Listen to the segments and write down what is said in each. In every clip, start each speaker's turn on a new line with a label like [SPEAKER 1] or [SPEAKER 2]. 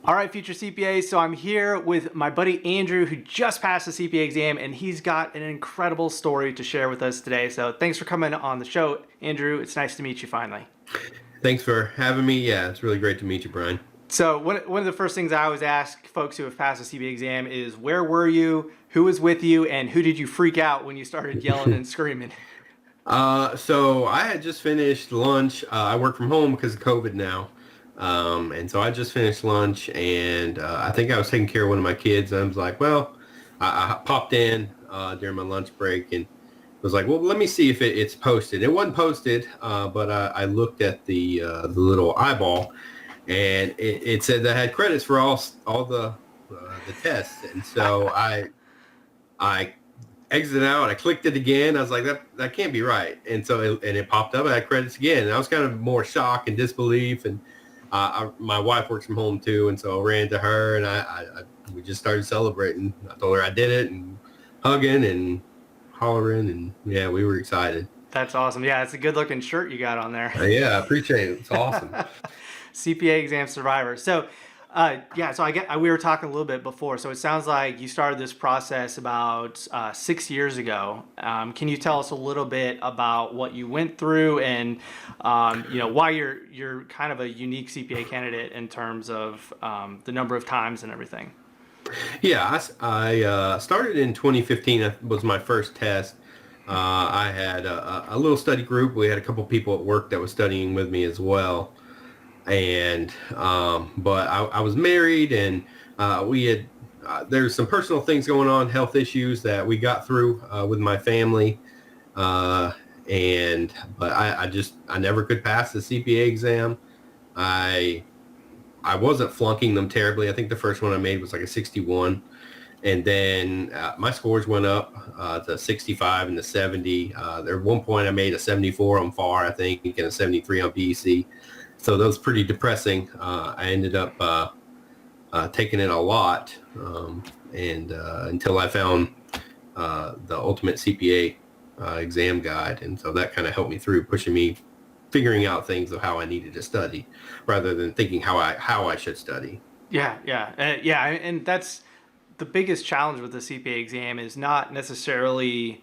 [SPEAKER 1] All right, future CPAs. So I'm here with my buddy Andrew, who just passed the CPA exam, and he's got an incredible story to share with us today. So thanks for coming on the show, Andrew. It's nice to meet you finally.
[SPEAKER 2] Thanks for having me. Yeah, it's really great to meet you, Brian.
[SPEAKER 1] So one of the first things I always ask folks who have passed the CPA exam is, where were you, who was with you, and who did you freak out when you started yelling and screaming?
[SPEAKER 2] So I had just finished lunch. I work from home because of COVID now. And so I just finished lunch, and I think I was taking care of one of my kids. And I was like, well, I popped in during my lunch break and was like, well, let me see if it's posted. It wasn't posted, but I looked at the little eyeball, and it said that I had credits for all the tests. And so I exited out. I clicked it again. I was like, that can't be right. And so it popped up. I had credits again. And I was kind of more shock and disbelief. And my wife works from home too, and so I ran to her, and we just started celebrating. I told her I did it, and hugging and hollering, and yeah, we were excited.
[SPEAKER 1] That's awesome. Yeah, it's a good looking shirt you got on there.
[SPEAKER 2] Yeah, I appreciate it. It's awesome.
[SPEAKER 1] CPA Exam Survivor. So we were talking a little bit before. So it sounds like you started this process about 6 years ago. Can you tell us a little bit about what you went through and why you're kind of a unique CPA candidate in terms of the number of times and everything?
[SPEAKER 2] Yeah, I started in 2015. That was my first test. I had a little study group. We had a couple people at work that was studying with me as well. And but I was married, and we had there's some personal things going on, health issues that we got through with my family, but I never could pass the CPA exam. I wasn't flunking them terribly. I think the first one I made was like a 61, and then my scores went up to 65 and to 70. There at one point I made a 74 on FAR, I think, and a 73 on PEC. So that was pretty depressing. I ended up taking it a lot, and until I found the Ultimate CPA exam guide, and so that kind of helped me through, pushing me, figuring out things of how I needed to study, rather than thinking how I should study.
[SPEAKER 1] And that's the biggest challenge with the CPA exam is not necessarily.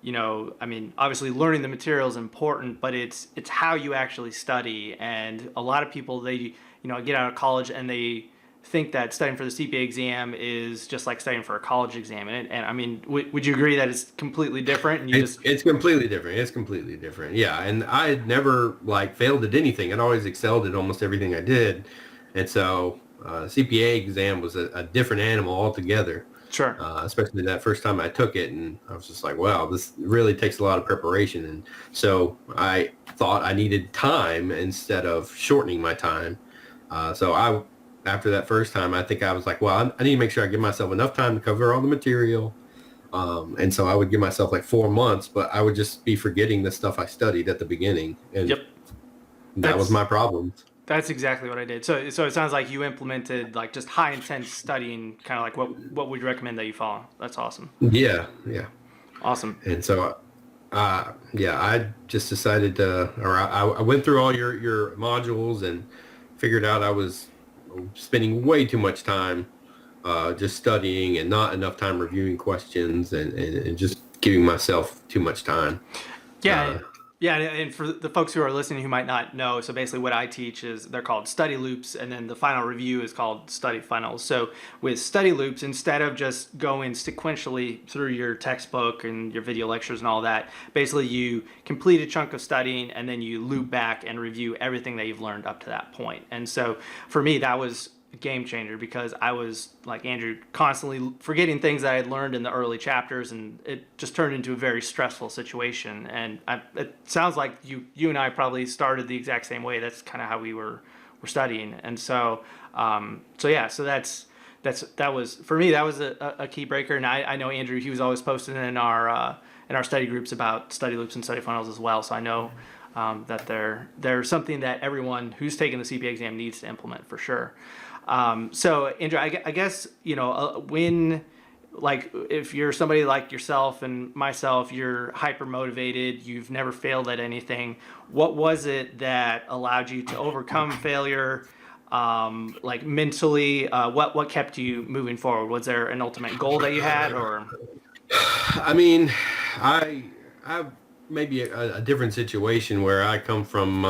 [SPEAKER 1] Obviously learning the material is important, but it's how you actually study. And a lot of people, they, get out of college and they think that studying for the CPA exam is just like studying for a college exam. And would you agree that it's completely different? And
[SPEAKER 2] it's completely different. It's completely different. Yeah. And I had never failed at anything. I'd always excelled at almost everything I did. And so CPA exam was a different animal altogether.
[SPEAKER 1] Sure.
[SPEAKER 2] Especially that first time I took it, and I was just like, wow, this really takes a lot of preparation. And so I thought I needed time instead of shortening my time. After that first time, I think I was like, well, I need to make sure I give myself enough time to cover all the material. And so I would give myself 4 months, but I would just be forgetting the stuff I studied at the beginning. And
[SPEAKER 1] yep.
[SPEAKER 2] That was my problem.
[SPEAKER 1] That's exactly what I did. So it sounds like you implemented just high intense studying, kind of what would you recommend that you follow? That's awesome.
[SPEAKER 2] Yeah.
[SPEAKER 1] Awesome.
[SPEAKER 2] And so, I just decided I went through all your modules and figured out I was spending way too much time just studying and not enough time reviewing questions and just giving myself too much time.
[SPEAKER 1] Yeah, and for the folks who are listening who might not know, so basically what I teach is they're called study loops, and then the final review is called study funnels. So with study loops, instead of just going sequentially through your textbook and your video lectures and all that, basically you complete a chunk of studying and then you loop back and review everything that you've learned up to that point. And so for me, that was a game changer because I was, like Andrew, constantly forgetting things that I had learned in the early chapters, and it just turned into a very stressful situation. And it sounds like you and I probably started the exact same way. That's kind of how we were studying. And so that was for me, that was a key breaker. And I know Andrew, he was always posting in our study groups about study loops and study funnels as well. So I know that they're something that everyone who's taking the CPA exam needs to implement for sure. So Andrew, I guess, when, if you're somebody like yourself and myself, you're hyper motivated, you've never failed at anything. What was it that allowed you to overcome failure, like mentally, what kept you moving forward? Was there an ultimate goal that you had, or?
[SPEAKER 2] I mean, I maybe a different situation where I come from.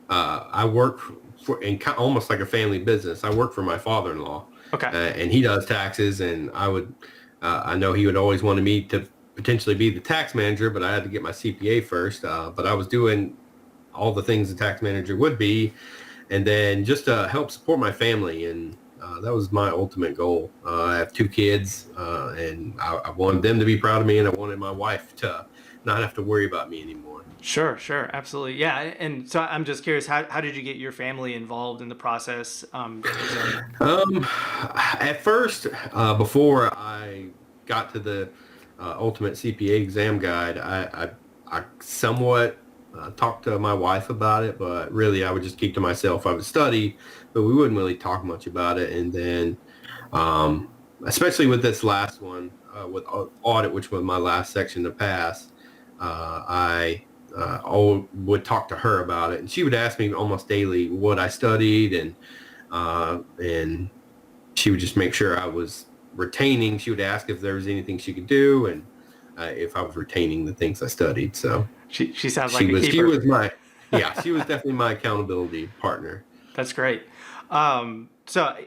[SPEAKER 2] I work for almost like a family business. I work for my father-in-law,
[SPEAKER 1] Okay.
[SPEAKER 2] and he does taxes. And I know he would always wanted me to potentially be the tax manager, but I had to get my CPA first. But I was doing all the things the tax manager would be, and then just to help support my family. And that was my ultimate goal. I have two kids, and I wanted them to be proud of me, and I wanted my wife to not have to worry about me anymore.
[SPEAKER 1] Sure, sure, absolutely. Yeah, and so I'm just curious, how did you get your family involved in the process? Is there?
[SPEAKER 2] Um, at first, before I got to the ultimate CPA exam guide, I somewhat talked to my wife about it, but really I would just keep to myself. I would study, but we wouldn't really talk much about it. And then, especially with this last one, with audit, which was my last section to pass, I would talk to her about it, and she would ask me almost daily what I studied, and she would just make sure I was retaining. She would ask if there was anything she could do, and if I was retaining the things I studied. So
[SPEAKER 1] She sounds like
[SPEAKER 2] she
[SPEAKER 1] a
[SPEAKER 2] was she
[SPEAKER 1] keeper.
[SPEAKER 2] was my yeah, she was definitely my accountability partner.
[SPEAKER 1] That's great. So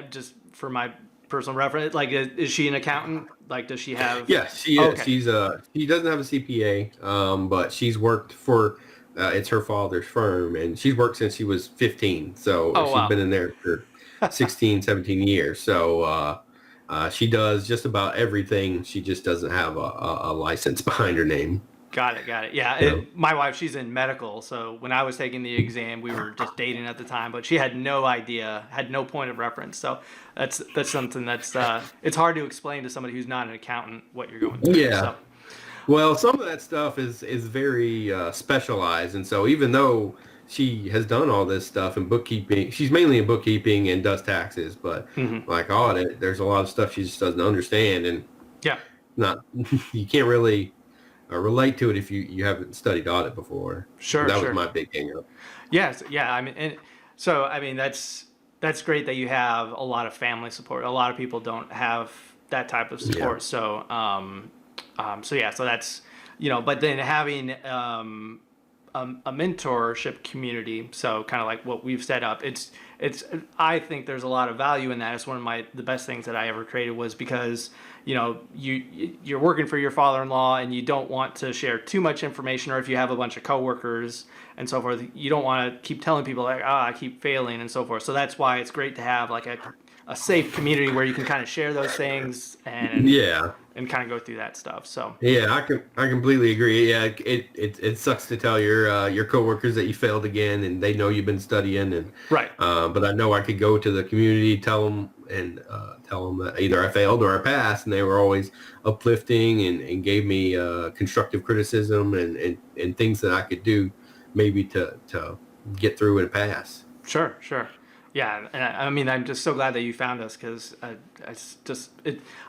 [SPEAKER 1] just for my personal reference, like, is she an accountant? Like, does she have?
[SPEAKER 2] Yeah, she
[SPEAKER 1] Oh,
[SPEAKER 2] is.
[SPEAKER 1] okay.
[SPEAKER 2] She doesn't have a CPA, but she's worked for it's her father's firm, and she's worked since she was 15. So
[SPEAKER 1] Oh,
[SPEAKER 2] she's
[SPEAKER 1] wow.
[SPEAKER 2] been in there for 16, 17 years. So she does just about everything. She just doesn't have a license behind her name.
[SPEAKER 1] Got it, got it. Yeah,
[SPEAKER 2] So
[SPEAKER 1] my wife, she's in medical, so when I was taking the exam, we were just dating at the time, but she had no idea, had no point of reference. So that's something that's it's hard to explain to somebody who's not an accountant what you're going through.
[SPEAKER 2] yeah.
[SPEAKER 1] So,
[SPEAKER 2] Well, some of that stuff is very specialized, and so even though she has done all this stuff in bookkeeping, she's mainly in bookkeeping and does taxes, but
[SPEAKER 1] mhm.
[SPEAKER 2] like audit, there's a lot of stuff she just doesn't understand, and
[SPEAKER 1] Yeah,
[SPEAKER 2] not you can't really relate to it if you haven't studied audit before.
[SPEAKER 1] sure,
[SPEAKER 2] That was
[SPEAKER 1] sure.
[SPEAKER 2] my big hang up.
[SPEAKER 1] Yes, yeah. I mean, and so I mean that's great that you have a lot of family support. A lot of people don't have that type of
[SPEAKER 2] Yeah,
[SPEAKER 1] support. So so yeah, so that's but then having a mentorship community, so kind of like what we've set up, it's I think there's a lot of value in that. It's one of the best things that I ever created, was because you're working for your father-in-law and you don't want to share too much information, or if you have a bunch of coworkers and so forth, you don't want to keep telling people like, I keep failing and so forth. So that's why it's great to have like a safe community where you can kind of share those things
[SPEAKER 2] yeah.
[SPEAKER 1] and kind of go through that stuff. So
[SPEAKER 2] Yeah, I completely agree. Yeah, it sucks to tell your coworkers that you failed again, and they know you've been studying, and
[SPEAKER 1] right.
[SPEAKER 2] but I know I could go to the community, tell them that either I failed or I passed, and they were always uplifting and gave me constructive criticism and things that I could do maybe to get through and pass.
[SPEAKER 1] Sure, sure. Yeah, and I mean, I'm just so glad that you found us, because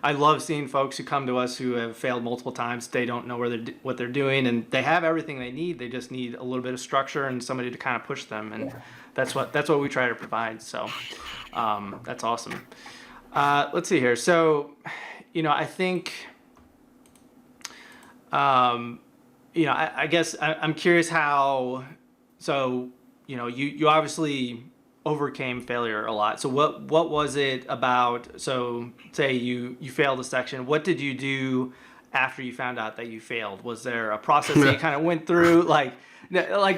[SPEAKER 1] I love seeing folks who come to us who have failed multiple times. They don't know what they're doing, and they have everything they need. They just need a little bit of structure and somebody to kind of push them, and that's what we try to provide. So that's awesome. Let's see here. So, I think, I guess I'm curious how. So, you obviously overcame failure a lot. So what was it about? So say you failed a section. What did you do after you found out that you failed? Was there a process that you kind of went through, like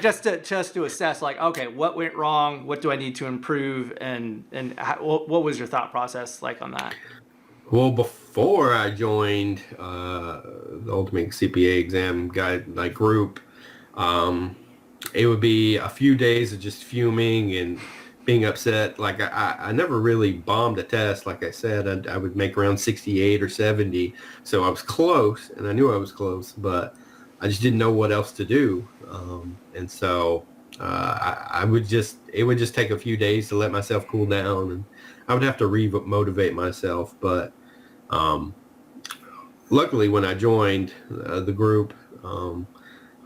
[SPEAKER 1] just to assess, like, okay, what went wrong? What do I need to improve? And what was your thought process like on that?
[SPEAKER 2] Well, before I joined the Ultimate CPA Exam Guide like group, um, it would be a few days of just fuming and being upset. Like I never really bombed a test. Like I said, I would make around 68 or 70. So I was close, and I knew I was close, but I just didn't know what else to do. And so it would just take a few days to let myself cool down, and I would have to re-motivate myself. But um, luckily, when I joined the group,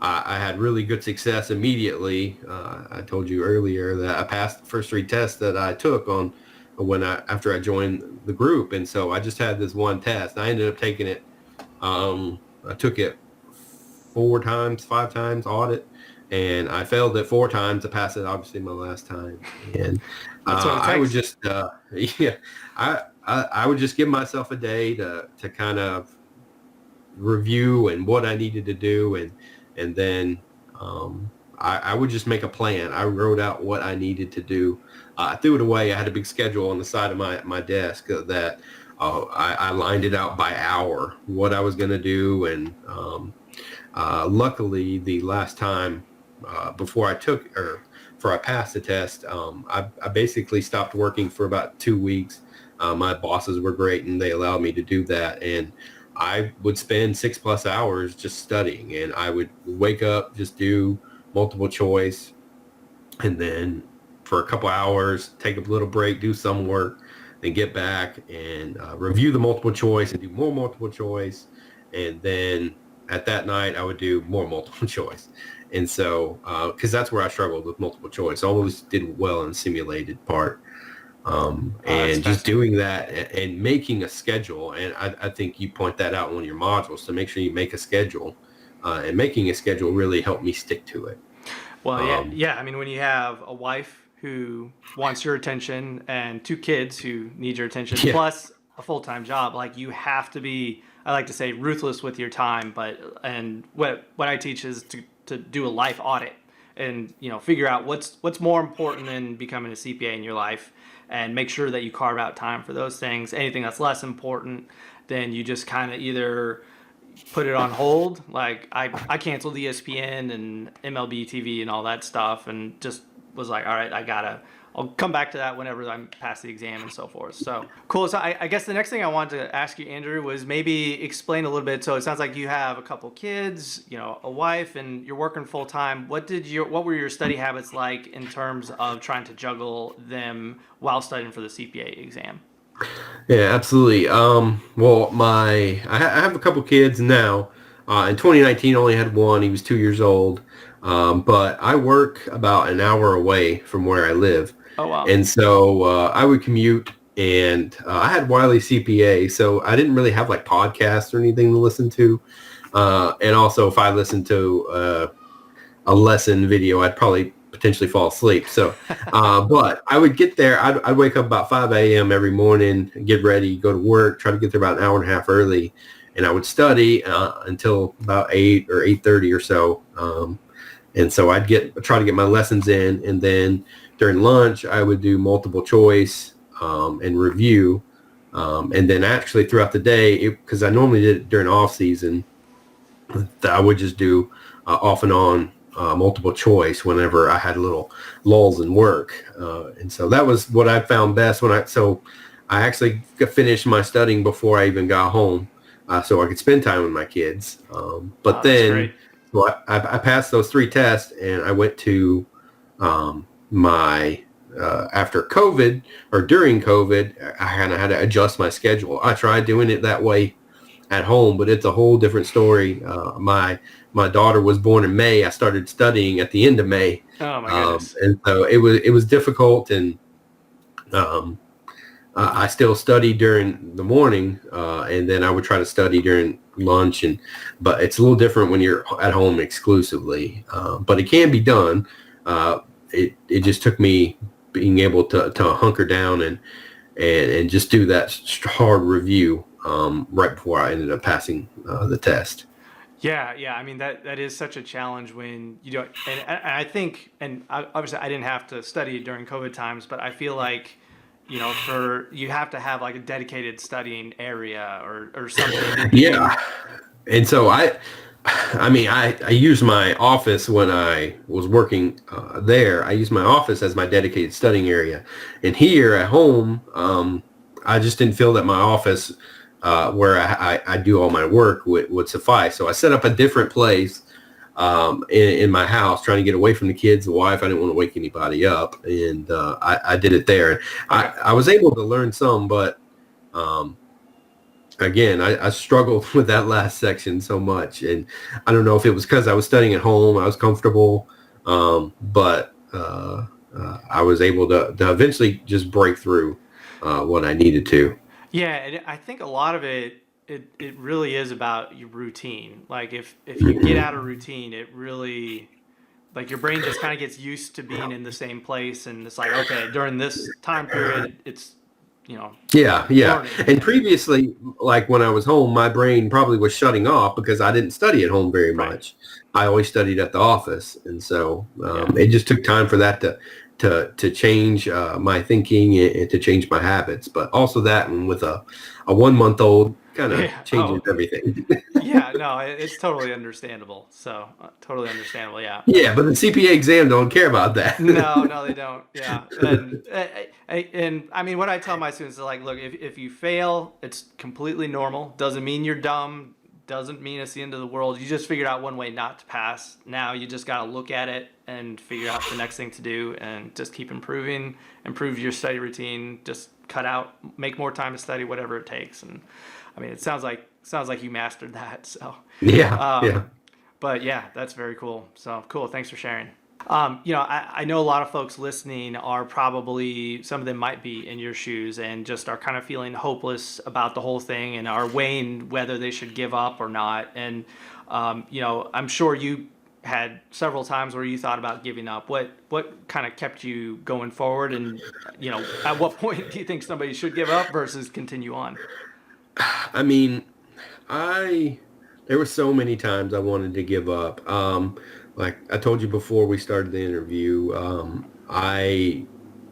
[SPEAKER 2] I had really good success immediately. I told you earlier that I passed the first 3 tests that I took on after I joined the group, and so I just had this one test. I ended up taking it. I took it 4 times, 5 times audit, and I failed it 4 times. I passed it obviously my last time, and
[SPEAKER 1] That's what it
[SPEAKER 2] I would
[SPEAKER 1] takes.
[SPEAKER 2] just yeah, I would just give myself a day to kind of review and what I needed to do, and then I would just make a plan. I wrote out what I needed to do. I threw it away. I had a big schedule on the side of my desk that I lined it out by hour, what I was going to do. And luckily, the last time before I passed the test, I basically stopped working for about 2 weeks. My bosses were great, and they allowed me to do that. And I would spend 6+ hours just studying, and I would wake up, just do multiple choice, and then for a couple hours, take a little break, do some work, then get back and review the multiple choice and do more multiple choice. And then at that night, I would do more multiple choice. And so, because that's where I struggled with multiple choice. I always did well in the simulated part.
[SPEAKER 1] That's
[SPEAKER 2] And just
[SPEAKER 1] fascinating.
[SPEAKER 2] doing that and making a schedule. And I think you point that out in one of your modules, to make sure you make a schedule. And making a schedule really helped me stick to it.
[SPEAKER 1] Well, yeah,
[SPEAKER 2] Um,
[SPEAKER 1] yeah. I mean, when you have a wife who wants your attention and 2 kids who need your attention,
[SPEAKER 2] yeah,
[SPEAKER 1] plus a full-time job, like you have to be, I like to say, ruthless with your time. But and what I teach is to do a life audit and figure out what's more important than becoming a CPA in your life, and make sure that you carve out time for those things. Anything that's less important, then you just kind of either put it on hold. Like I canceled ESPN and MLB TV and all that stuff, and just was like, all right, I'll come back to that whenever I'm past the exam and so forth. So cool. So I guess the next thing I wanted to ask you, Andrew, was maybe explain a little bit. So it sounds like you have a couple kids, a wife, and you're working full time. What were your study habits like in terms of trying to juggle them while studying for the CPA exam?
[SPEAKER 2] yeah, absolutely. Well, I have a couple kids now. In 2019, I only had one. He was 2 years old. But I work about an hour away from where I live.
[SPEAKER 1] Oh wow.
[SPEAKER 2] And so I would commute, and I had Wiley CPA, so I didn't really have like podcasts or anything to listen to. And also, if I listened to a lesson video, I'd probably potentially fall asleep. So, but I would get there. I'd wake up about 5 a.m. every morning, get ready, go to work, try to get there about an hour and a half early, and I would study until about 8 or 8:30 or so. And so try to get my lessons in, and then during lunch I would do multiple choice and review, and then actually throughout the day, because I normally did it during off season, I would just do off and on multiple choice whenever I had little lulls in work, and so that was what I found best so I actually finished my studying before I even got home, so I could spend time with my kids. But
[SPEAKER 1] Oh, that's
[SPEAKER 2] then
[SPEAKER 1] great.
[SPEAKER 2] so I passed those 3 tests, and I went to my after COVID or during COVID, I kind of had to adjust my schedule. I tried doing it that way at home, but it's a whole different story. My daughter was born in May. I started studying at the end of May,
[SPEAKER 1] Oh my goodness.
[SPEAKER 2] and so it was difficult. And um, I still studied during the morning, and then I would try to study during lunch. But it's a little different when you're at home exclusively. But it can be done. It just took me being able to hunker down and just do that hard review right before I ended up passing the test.
[SPEAKER 1] Yeah, yeah. I mean that is such a challenge when you don't. And I think, obviously I didn't have to study during COVID times, but I feel like, for you have to have like a dedicated studying area or something to
[SPEAKER 2] Yeah,
[SPEAKER 1] do.
[SPEAKER 2] and so I used my office when I was working there. I used my office as my dedicated studying area, and here at home, I just didn't feel that my office, where I do all my work, would suffice. So I set up a different place in my house, trying to get away from the kids, the wife. I didn't want to wake anybody up, and I did it there.
[SPEAKER 1] Okay.
[SPEAKER 2] I was able to learn some, but um, again, I struggled with that last section so much, and I don't know if it was because I was studying at home, I was comfortable, but I was able to eventually just break through what I needed to.
[SPEAKER 1] Yeah, and I think a lot of it really is about your routine. Like if you get out of routine, it really like your brain just kind of gets used to being in the same place, and it's like okay, during this time period, it's you know
[SPEAKER 2] Yeah, yeah.
[SPEAKER 1] learning.
[SPEAKER 2] And previously, like when I was home, my brain probably was shutting off because I didn't study at home very
[SPEAKER 1] Right.
[SPEAKER 2] much. I always studied at the office, and so
[SPEAKER 1] Yeah.
[SPEAKER 2] it just took time for that to change my thinking and to change my habits. But also that, and with a 1 month old, kind of
[SPEAKER 1] Yeah.
[SPEAKER 2] changes
[SPEAKER 1] Oh,
[SPEAKER 2] everything.
[SPEAKER 1] yeah. No, it's totally understandable. So totally understandable. Yeah.
[SPEAKER 2] Yeah, but the CPA exam don't care about that.
[SPEAKER 1] No, no, they don't. Yeah, and I mean, what I tell my students is like, look, if you fail, it's completely normal. Doesn't mean you're dumb. Doesn't mean it's the end of the world. You just figured out one way not to pass. Now you just got to look at it and figure out the next thing to do, and just keep improving. Improve your study routine. Just cut out, make more time to study, whatever it takes. And I mean, it sounds like you mastered that. So,
[SPEAKER 2] Yeah, yeah.
[SPEAKER 1] um, but yeah, that's very cool. So cool. Thanks for sharing. I know a lot of folks listening are probably, some of them might be in your shoes and just are kind of feeling hopeless about the whole thing and are weighing whether they should give up or not. And, I'm sure you had several times where you thought about giving up. What kind of kept you going forward? And, at what point do you think somebody should give up versus continue on?
[SPEAKER 2] I mean, I there were so many times I wanted to give up. Like I told you before we started the interview, I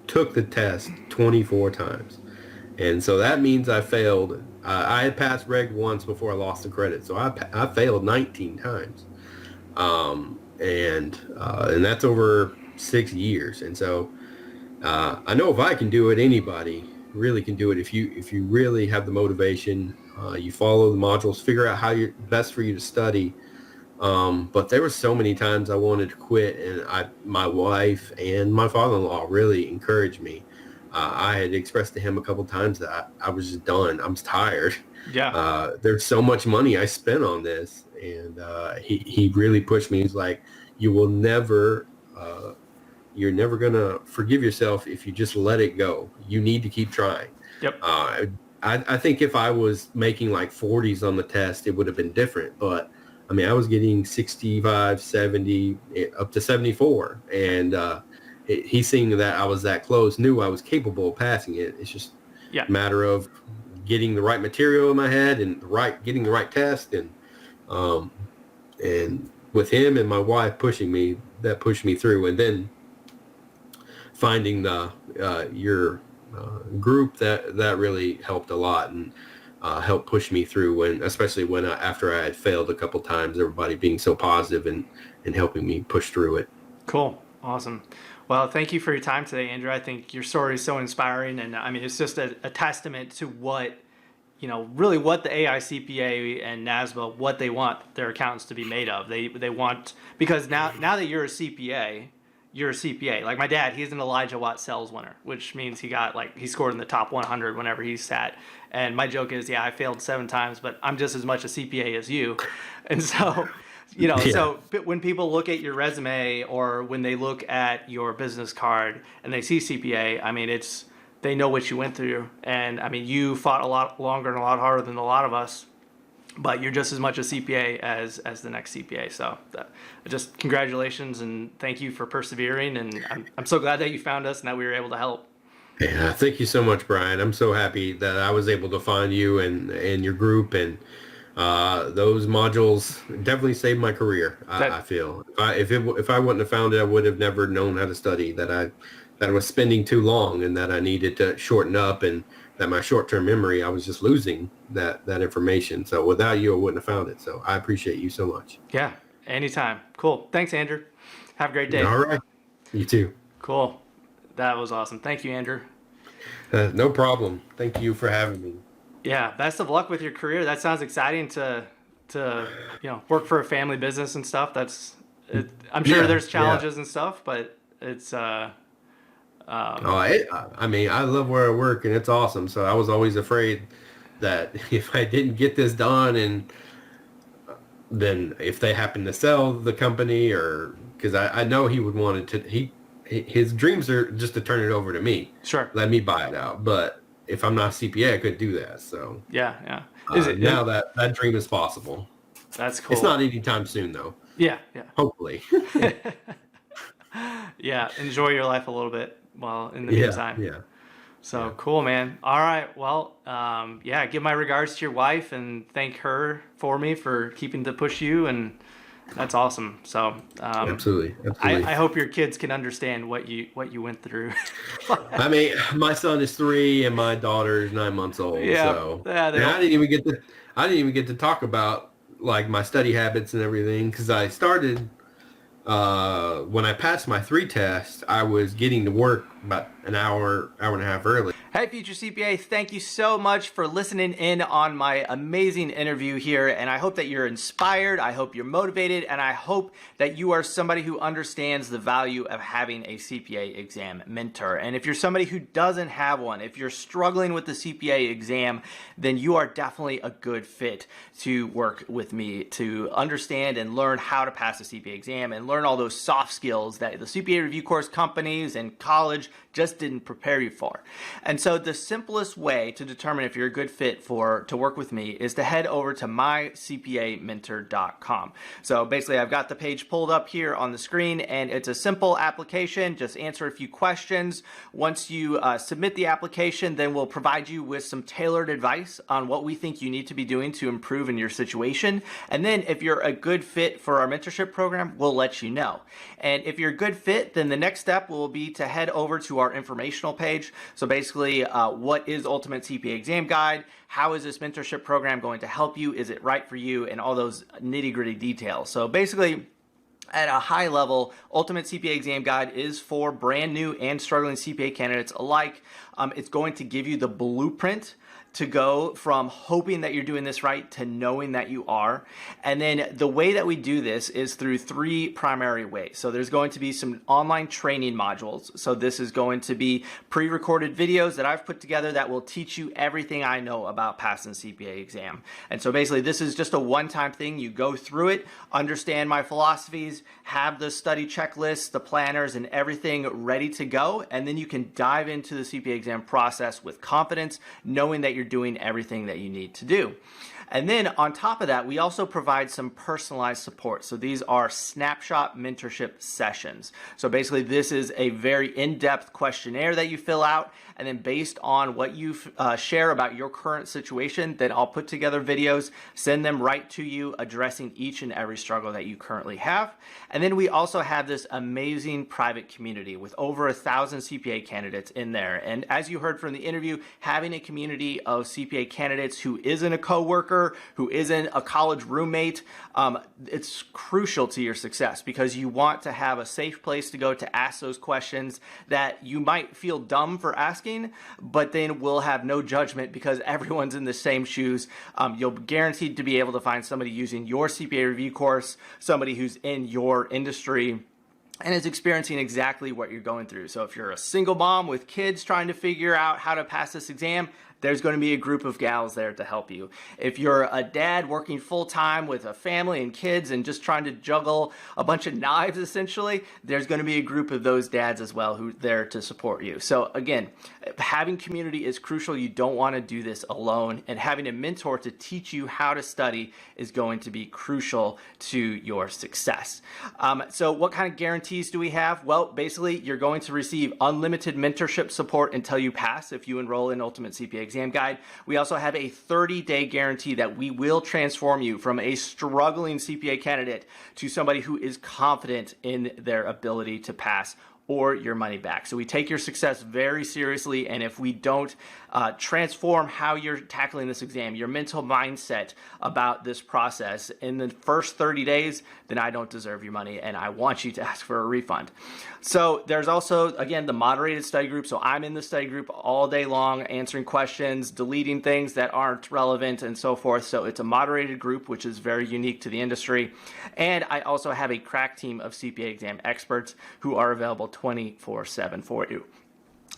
[SPEAKER 2] took the test 24 times. And so that means I failed. I had passed reg once before I lost the credit. So I failed 19 times. And that's over 6 years. And so I know if I can do it, anybody really can do it. If you really have the motivation, you follow the modules, figure out how you best for you to study. But there were so many times I wanted to quit, and my wife and my father-in-law really encouraged me. I had expressed to him a couple times that I was just done. I'm tired.
[SPEAKER 1] Yeah.
[SPEAKER 2] There's so much money I spent on this, and he really pushed me. He's like, you will never. You're never gonna forgive yourself if you just let it go. You need to keep trying.
[SPEAKER 1] Yep.
[SPEAKER 2] I think if I was making like 40s on the test, it would have been different. But I mean, I was getting 65, 70, up to 74. And he seeing that I was that close, knew I was capable of passing it. It's just
[SPEAKER 1] Yeah.
[SPEAKER 2] a matter of getting the right material in my head and getting the right test. Um, and with him and my wife pushing me, that pushed me through. And then finding the your group that really helped a lot and helped push me through especially when after I had failed a couple times, everybody being so positive and helping me push through it.
[SPEAKER 1] Cool. Awesome. Well, thank you for your time today, Andrew. I think your story is so inspiring. And I mean, it's just a testament to what, really what the AICPA and NASBA, what they want their accountants to be made of. They want, because now that you're a CPA, you're a CPA. Like my dad, he's an Elijah Watt Sales winner, which means he scored in the top 100 whenever he sat. And my joke is, yeah, I failed 7 times, but I'm just as much a CPA as you. And so,
[SPEAKER 2] Yeah.
[SPEAKER 1] so when people look at your resume or when they look at your business card and they see CPA, I mean, they know what you went through. And I mean, you fought a lot longer and a lot harder than a lot of us, but you're just as much a CPA as the next CPA. So just congratulations and thank you for persevering. And I'm so glad that you found us and that we were able to help.
[SPEAKER 2] Yeah, thank you so much, Brian. I'm so happy that I was able to find you and your group, and those modules definitely saved my career. I feel if I wouldn't have found it, I would have never known how to study. That I was spending too long, and that I needed to shorten up, and that my short-term memory, I was just losing that information. So without you, I wouldn't have found it. So I appreciate you so much.
[SPEAKER 1] Yeah, anytime. Cool. Thanks, Andrew. Have a great day.
[SPEAKER 2] All right, you too.
[SPEAKER 1] Cool. That was awesome. Thank you, Andrew.
[SPEAKER 2] No problem. Thank you for having me.
[SPEAKER 1] Yeah, best of luck with your career. That sounds exciting to work for a family business and stuff. I'm sure
[SPEAKER 2] Yeah,
[SPEAKER 1] there's
[SPEAKER 2] yeah.
[SPEAKER 1] challenges and stuff, but it's
[SPEAKER 2] I mean, I love where I work, and it's awesome. So I was always afraid that if I didn't get this done, and then if they happen to sell the company, or because I know he would want it to, his dreams are just to turn it over to me,
[SPEAKER 1] Sure.
[SPEAKER 2] let me buy it out. But if I'm not a CPA, I couldn't do that. So
[SPEAKER 1] Yeah, yeah. Is
[SPEAKER 2] now that dream is possible.
[SPEAKER 1] That's
[SPEAKER 2] It's
[SPEAKER 1] cool.
[SPEAKER 2] not anytime soon, though.
[SPEAKER 1] Yeah, yeah.
[SPEAKER 2] Hopefully.
[SPEAKER 1] Yeah, enjoy your life a little bit while in the
[SPEAKER 2] Yeah,
[SPEAKER 1] meantime.
[SPEAKER 2] yeah,
[SPEAKER 1] So
[SPEAKER 2] yeah.
[SPEAKER 1] cool, man. All right. Well, yeah, give my regards to your wife and thank her for me for keeping to push you. And that's awesome. So,
[SPEAKER 2] Absolutely, absolutely.
[SPEAKER 1] I hope your kids can understand what you went through.
[SPEAKER 2] I mean, my son is 3 and my daughter is 9 months old.
[SPEAKER 1] Yeah,
[SPEAKER 2] So,
[SPEAKER 1] yeah, they
[SPEAKER 2] and
[SPEAKER 1] don't.
[SPEAKER 2] I didn't even get to talk about like my study habits and everything, because I started when I passed my 3 test. I was getting to work about an hour and a half early.
[SPEAKER 1] Hey, future CPA, thank you so much for listening in on my amazing interview here. And I hope that you're inspired. I hope you're motivated. And I hope that you are somebody who understands the value of having a CPA exam mentor. And if you're somebody who doesn't have one, if you're struggling with the CPA exam, then you are definitely a good fit to work with me to understand and learn how to pass the CPA exam and learn all those soft skills that the CPA Review Course companies and college just didn't prepare you for. And so the simplest way to determine if you're a good fit to work with me is to head over to mycpamentor.com. So basically I've got the page pulled up here on the screen, and it's a simple application. Just answer a few questions. Once you submit the application, then we'll provide you with some tailored advice on what we think you need to be doing to improve in your situation. And then if you're a good fit for our mentorship program, we'll let you know. And if you're a good fit, then the next step will be to head over to our informational page. So basically, what is Ultimate CPA Exam Guide? How is this mentorship program going to help you? Is it right for you? And all those nitty-gritty details. So basically, at a high level, Ultimate CPA Exam Guide is for brand new and struggling CPA candidates alike. It's going to give you the blueprint to go from hoping that you're doing this right to knowing that you are. And then the way that we do this is through 3 primary ways. So there's going to be some online training modules. So this is going to be pre-recorded videos that I've put together that will teach you everything I know about passing the CPA exam. And so basically this is just a one-time thing. You go through it, understand my philosophies, have the study checklists, the planners, and everything ready to go. And then you can dive into the CPA exam process with confidence, knowing that you're doing everything that you need to do. And then on top of that, we also provide some personalized support. So these are snapshot mentorship sessions. So basically this is a very in-depth questionnaire that you fill out, and then based on what you share about your current situation, then I'll put together videos, send them right to you, addressing each and every struggle that you currently have. And then we also have this amazing private community with over 1,000 CPA candidates in there. And as you heard from the interview, having a community of CPA candidates who isn't a coworker, who isn't a college roommate, it's crucial to your success, because you want to have a safe place to go to ask those questions that you might feel dumb for asking, but then we'll have no judgment because everyone's in the same shoes. You'll be guaranteed to be able to find somebody using your CPA review course, somebody who's in your industry and is experiencing exactly what you're going through. So if you're a single mom with kids trying to figure out how to pass this exam, there's going to be a group of gals there to help you. If you're a dad working full-time with a family and kids and just trying to juggle a bunch of knives, essentially, there's going to be a group of those dads as well who are there to support you. So again, having community is crucial. You don't want to do this alone, and having a mentor to teach you how to study is going to be crucial to your success. So what kind of guarantees do we have? Well, basically, you're going to receive unlimited mentorship support until you pass if you enroll in Ultimate CPA Exam Guide. We also have a 30-day guarantee that we will transform you from a struggling CPA candidate to somebody who is confident in their ability to pass, or your money back. So we take your success very seriously, and if we don't transform how you're tackling this exam, your mental mindset about this process in the first 30 days, then I don't deserve your money and I want you to ask for a refund. So there's also, again, the moderated study group. So I'm in the study group all day long, answering questions, deleting things that aren't relevant, and so forth. So it's a moderated group, which is very unique to the industry. And I also have a crack team of CPA exam experts who are available 24/7 for you.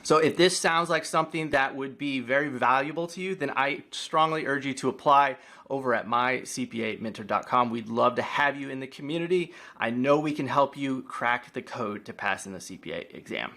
[SPEAKER 1] So if this sounds like something that would be very valuable to you, then I strongly urge you to apply over at mycpamentor.com. We'd love to have you in the community. I know we can help you crack the code to pass in the CPA exam.